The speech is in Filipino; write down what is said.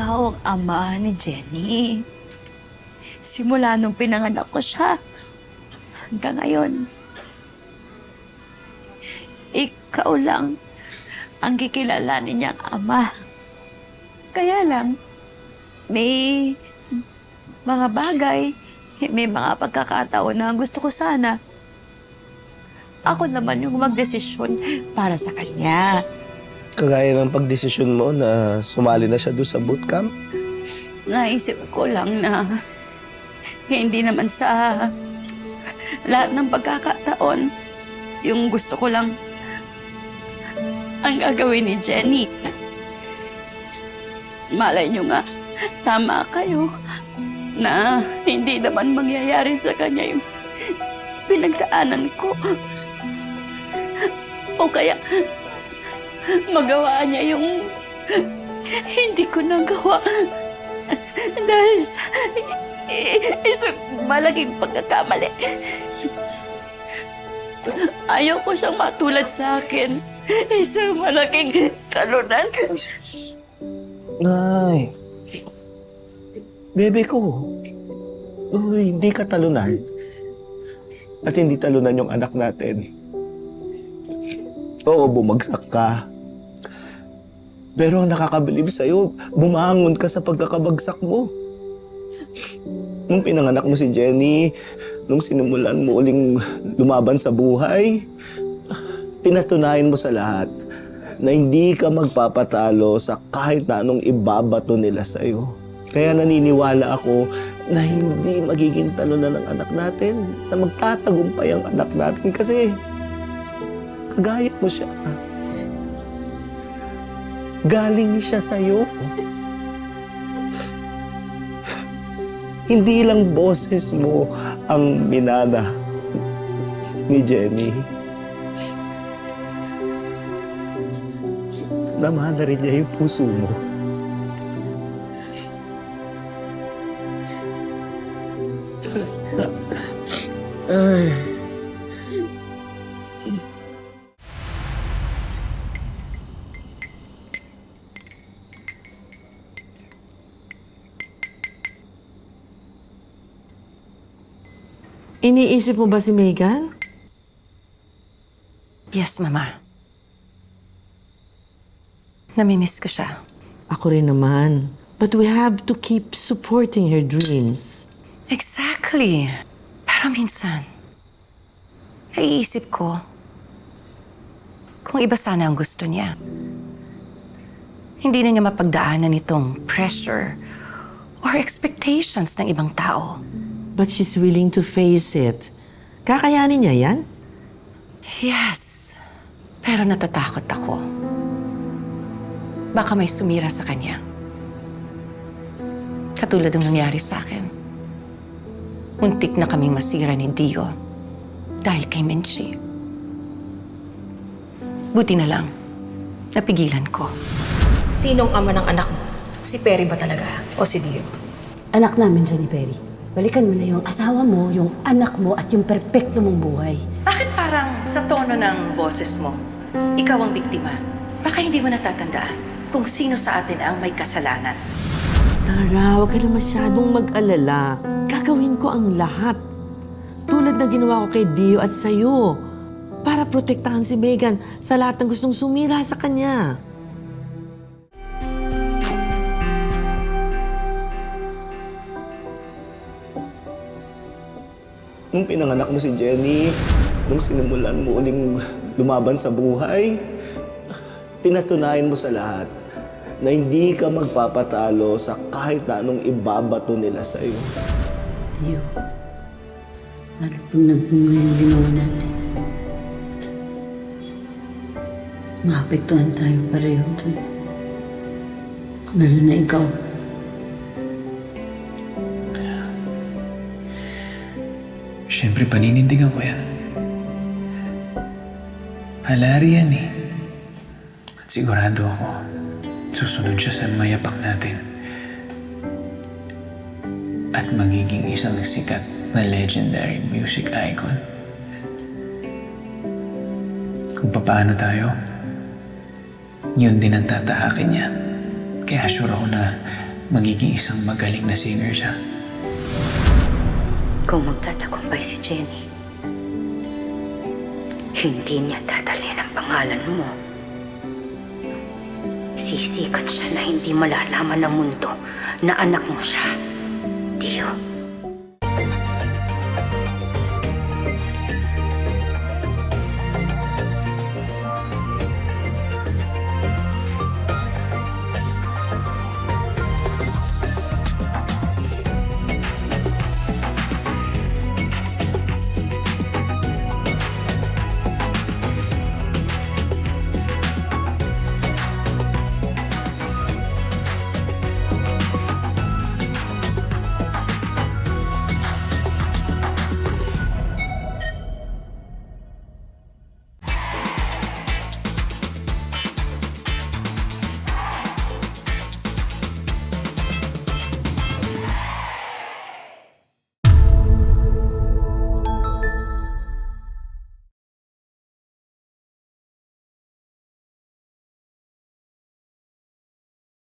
ikaw ang ama ni Jenny. Simula nung pinanganak ko siya, hanggang ngayon, ikaw lang ang kikilalanin niyang ama. Kaya lang, may mga bagay, may mga pagkakataon na gusto ko sana ako naman yung magdesisyon para sa kanya. Kagaya ng pagdesisyon mo na sumali na siya doon sa bootcamp? Naisip ko lang na hindi naman sa lahat ng pagkakataon yung gusto ko lang ang gagawin ni Jenny. Malay nyo nga, tama kayo na hindi naman mangyayari sa kanya yung pinagdaanan ko. O kaya magawa niya yung hindi ko nagawa dahil sa isang malaking pagkakamali. Ayaw ko siyang matulad sa akin. Isang malaking kalunan. Nay, bebe ko. Uy, hindi ka talunan. At hindi talunan yung anak natin. Oo, bumagsak ka. Pero ang nakakabilib sa'yo, bumangon ka sa pagkakabagsak mo. Nung pinanganak mo si Jenny, nung sinimulan mo uling lumaban sa buhay, pinatunayan mo sa lahat na hindi ka magpapatalo sa kahit na anong ibabato nila sa'yo. Kaya naniniwala ako na hindi magiging talunan ng anak natin, na magtatagumpay ang anak natin kasi kagaya mo siya. Galing siya sa'yo. Hindi lang boses mo ang minana ni Jenny. Namana rin niya yung puso mo. Ay. Iniisip mo ba si Megan? Yes, Mama. Namimiss ko siya. Ako rin naman. But we have to keep supporting her dreams. Exactly. Pero minsan, naiisip ko kung iba sana ang gusto niya. Hindi na niya mapagdaanan itong pressure or expectations ng ibang tao. But she's willing to face it. Kakayanin niya yan? Yes. Pero natatakot ako. Baka may sumira sa kanya. Katulad ng nangyari sa akin. Muntik na kaming masira ni Dio dahil kay Menchie. Buti na lang, napigilan ko. Sinong ama ng anak mo? Si Perry ba talaga? O si Dio? Anak namin siya ni Perry. Balikan mo na yung asawa mo, yung anak mo, at yung perpekto mong buhay. Bakit parang sa tono ng boses mo, ikaw ang biktima? Baka hindi mo natatandaan kung sino sa atin ang may kasalanan. Tara, huwag ka na masyadong mag-alala. Gagawin ko ang lahat. Tulad na ginawa ko kay Dio at sa'yo. Para protektahan si Megan sa lahat ng gustong sumira sa kanya. Nung pinanganak mo si Jenny, nung sinimulan mo uling lumaban sa buhay, pinatunayan mo sa lahat na hindi ka magpapatalo sa kahit na anong ibabato nila sa'yo. Dio, ano pong nagbunga yung ginawa natin? Maapektuhan tayo pareho dun. Lalo na ikaw. Siyempre, paninindigan ko yan. Halari yan eh. At sigurado ako, susunod siya sa mayapak natin. At magiging isang sikat na legendary music icon. Kung papaano tayo, yun din ang tatahakin niya. Kaya sure ako na magiging isang magaling na singer siya. Kung magtatagumpay si Jenny, hindi niya dadalhin ang pangalan mo. Sisikat siya na hindi malalaman ng mundo na anak mo siya, Dio.